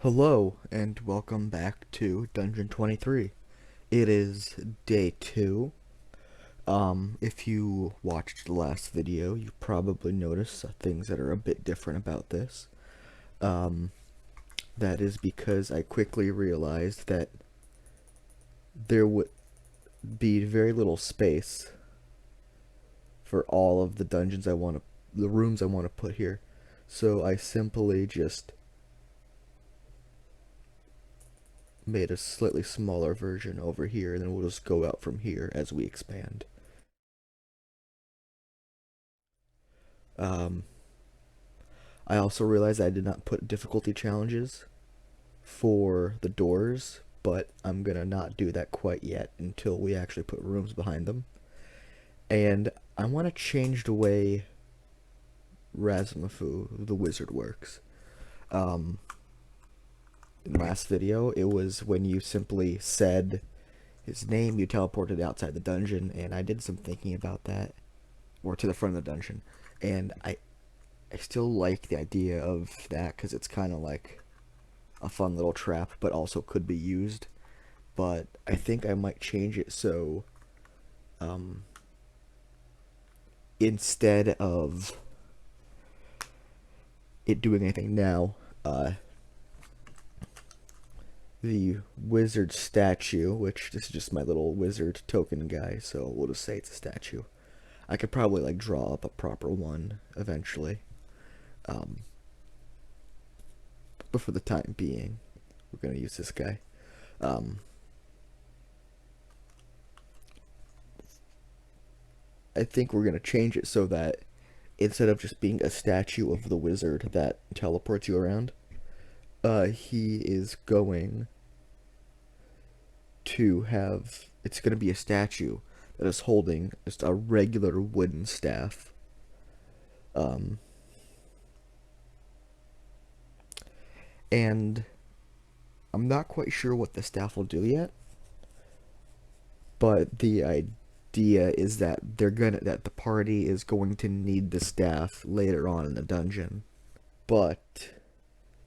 Hello, and welcome back to Dungeon23. It is day 2. If you watched the last video, you probably noticed things that are a bit different about this. That is because I quickly realized that there would be very little space for all of the dungeons the rooms I want to put here. So I simply just made a slightly smaller version over here, and then we'll just go out from here as we expand. Um, I also realized I did not put difficulty challenges for the doors, but I'm gonna not do that quite yet until we actually put rooms behind them. And I want to change the way Razimafu, the wizard, works. Um, in the last video, it was when you simply said his name, you teleported outside the dungeon, and I did some thinking about that, or to the front of the dungeon, and I still like the idea of that because it's kind of like a fun little trap, but also could be used. But I think I might change it so um, instead of it doing anything now, the wizard statue, which this is just my little wizard token guy, so we'll just say it's a statue. I could probably like draw up a proper one eventually. Um, but for the time being, we're gonna use this guy. Um, I think we're gonna change it so that instead of just being a statue of the wizard that teleports you around, he is going to have, it's going to be a statue that is holding just a regular wooden staff. Um, and I'm not quite sure what the staff will do yet, but the idea is that that the party is going to need the staff later on in the dungeon. But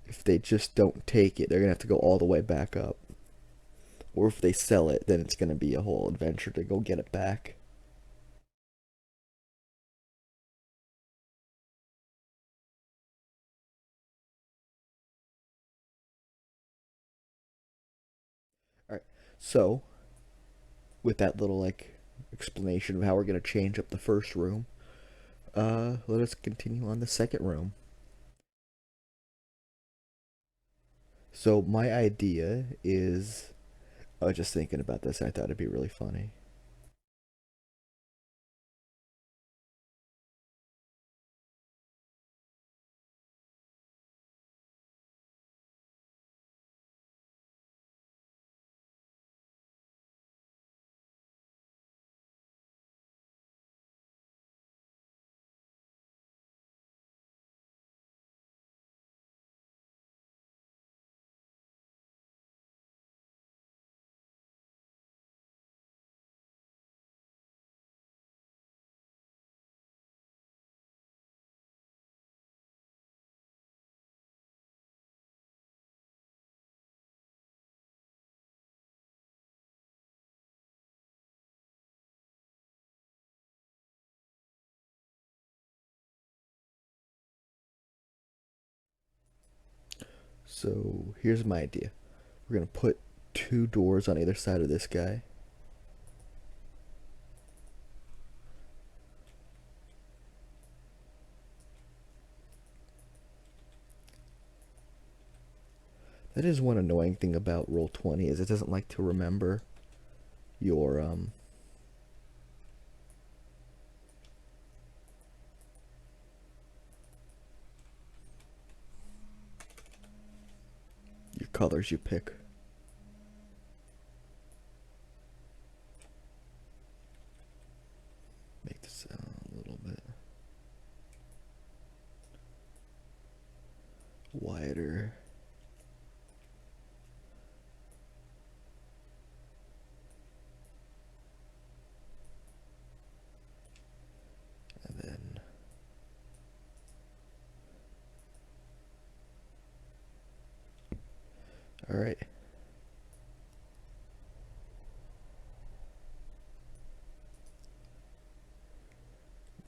if they just don't take it, they're going to have to go all the way back up. Or if they sell it, then it's going to be a whole adventure to go get it back. Alright, so with that little like explanation of how we're going to change up the first room, let us continue on the second room. So my idea is, I was just thinking about this, and I thought it'd be really funny. So here's my idea. We're going to put two doors on either side of this guy. That is one annoying thing about Roll20 is it doesn't like to remember your colors you pick. Make this a little bit wider. And then Alright.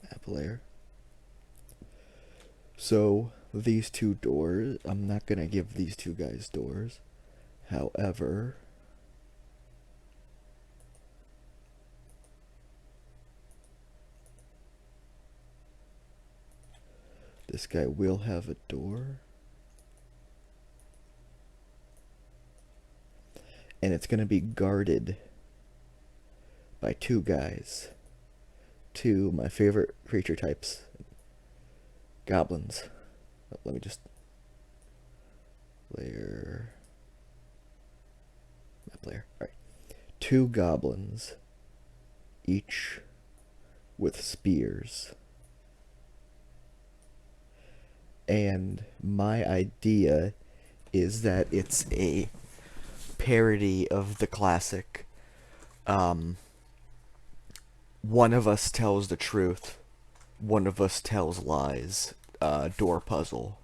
Map layer. So, these two doors, I'm not gonna give these two guys doors. However, this guy will have a door. And it's gonna be guarded by two guys. Two my favorite creature types. Goblins. Oh, let me just layer map layer. Alright. Two goblins, each with spears. And my idea is that it's a parody of the classic one of us tells the truth, one of us tells lies door puzzle.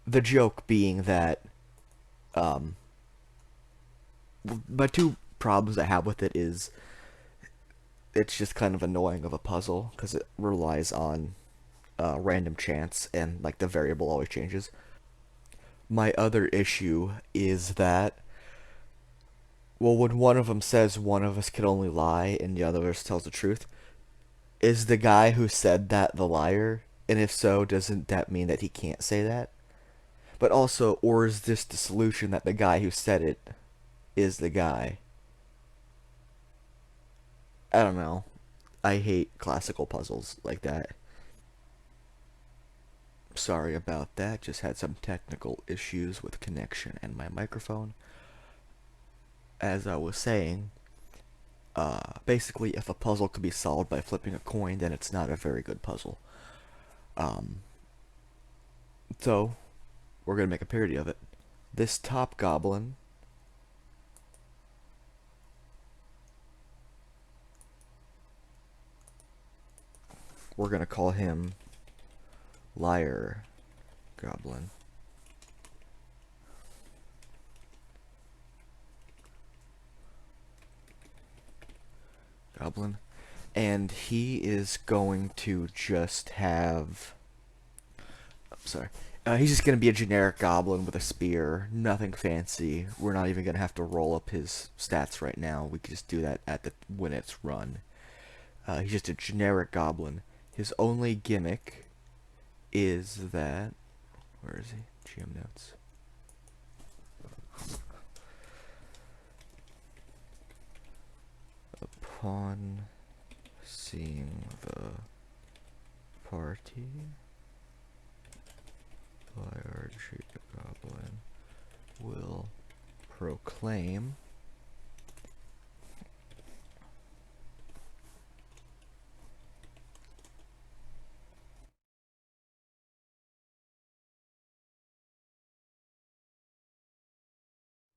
The joke being that my two problems I have with it is it's just kind of annoying of a puzzle because it relies on random chance and like the variable always changes. My other issue is that, well, when one of them says one of us can only lie and the other tells the truth, is the guy who said that the liar? And if so, doesn't that mean that he can't say that? But also, or is this the solution that the guy who said it is the guy? I don't know. I hate classical puzzles like that. Sorry about that. Just had some technical issues with connection and my microphone. As I was saying, basically, if a puzzle could be solved by flipping a coin, then it's not a very good puzzle. So, we're gonna make a parody of it. This top goblin we're gonna call him Liar Goblin. And he is going to just have, sorry, he's just going to be a generic goblin with a spear, nothing fancy. We're not even going to have to roll up his stats right now. We can just do that at the when it's run. He's just a generic goblin. His only gimmick is that, where is he? GM notes. Upon seeing the party, Liar Goblin will proclaim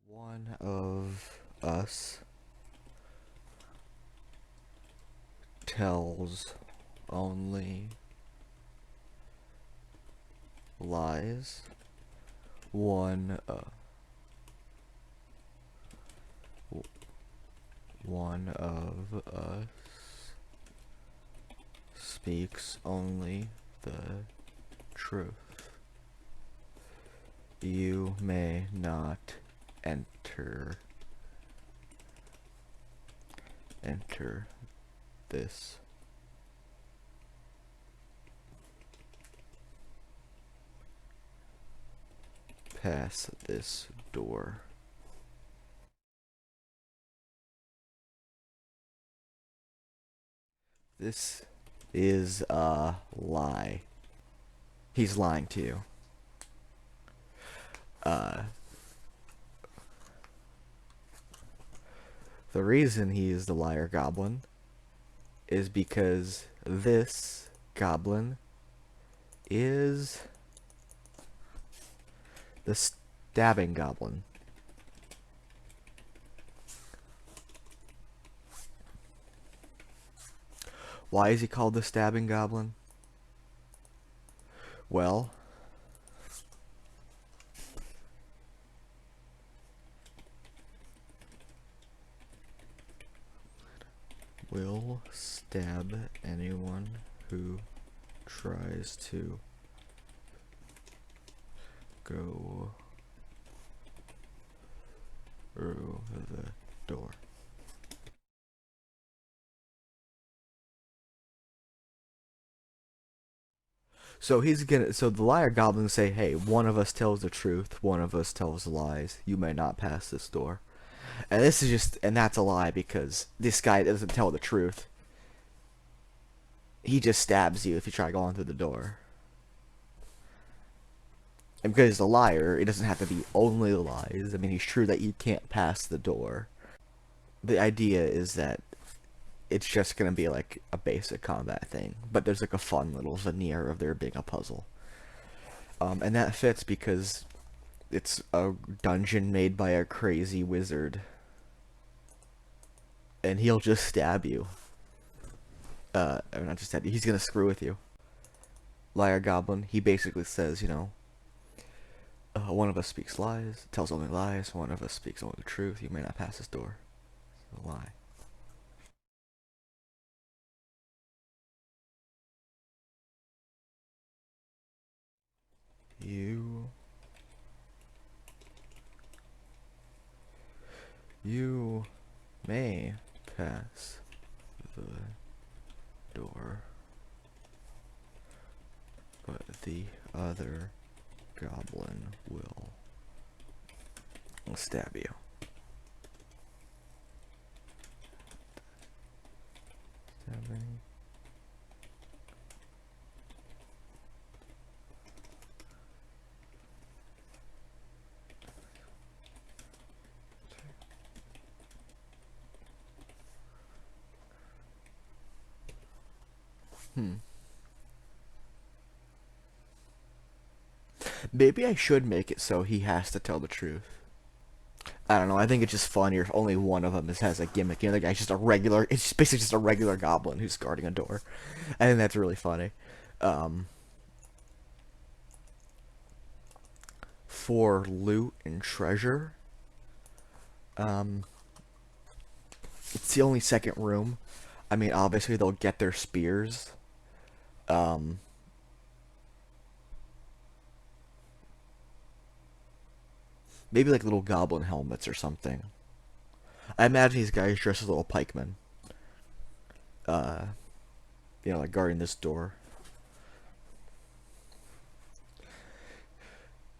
one of us tells only lies. One of us speaks only the truth. You may not enter this. Pass this door. This is a lie. He's lying to you. The reason he is the liar goblin is because this goblin is the stabbing goblin. Why is he called the stabbing goblin? Well, will stab anyone who tries to go through the door. So so the liar goblins say, hey, one of us tells the truth, one of us tells lies. You may not pass this door. And that's a lie because this guy doesn't tell the truth. He just stabs you if you try going through the door. And because he's a liar, it doesn't have to be only lies. I mean, he's true that you can't pass the door. The idea is that it's just gonna be like a basic combat thing, but there's like a fun little veneer of there being a puzzle. And that fits because it's a dungeon made by a crazy wizard. And he'll just stab you. Or not just stab you, he's gonna screw with you. Liar Goblin, he basically says, you know, one of us speaks lies, tells only lies, one of us speaks only the truth, you may not pass this door. It's a lie. You may pass the door, but the other goblin will stab you. Stabbing. Maybe I should make it so he has to tell the truth. I don't know. I think it's just funnier if only one of them has a gimmick. You know, the guy's just a regular. It's just basically just a regular goblin who's guarding a door. I think that's really funny. For loot and treasure, it's the only second room. I mean, obviously they'll get their spears. Maybe like little goblin helmets or something. I imagine these guys dressed as little pikemen. You know, like guarding this door.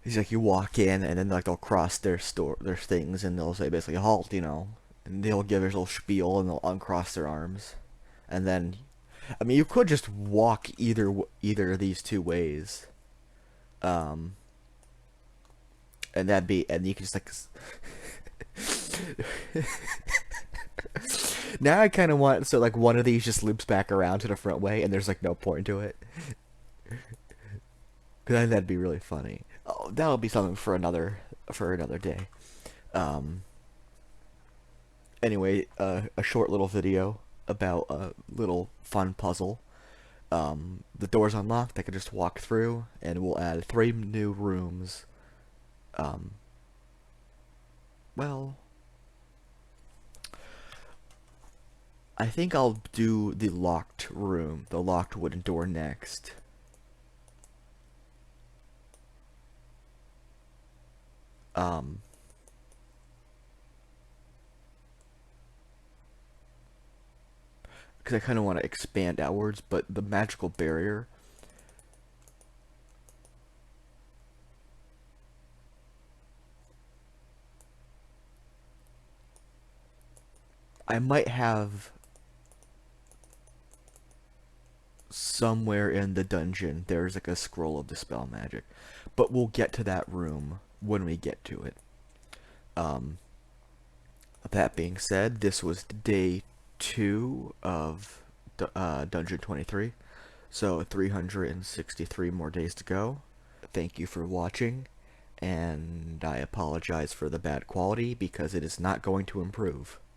He's like, you walk in, and then like they'll cross their things, and they'll say basically halt, you know, and they'll give their little spiel, and they'll uncross their arms, and then, I mean, you could just walk either of these two ways, and and you can just like. Now I kind of want so like one of these just loops back around to the front way, and there's like no point to it. Cause that'd be really funny. Oh, that'll be something for another day. Anyway, a short little video about a little fun puzzle. The door's unlocked. I can just walk through, and we'll add 3 new rooms. Well, I think I'll do the locked room, the locked wooden door next. Because I kind of want to expand outwards, but the magical barrier. I might have somewhere in the dungeon there's like a scroll of dispel magic, but we'll get to that room when we get to it. That being said, this was day 2 of Dungeon 23, so 363 more days to go. Thank you for watching, and I apologize for the bad quality because it is not going to improve.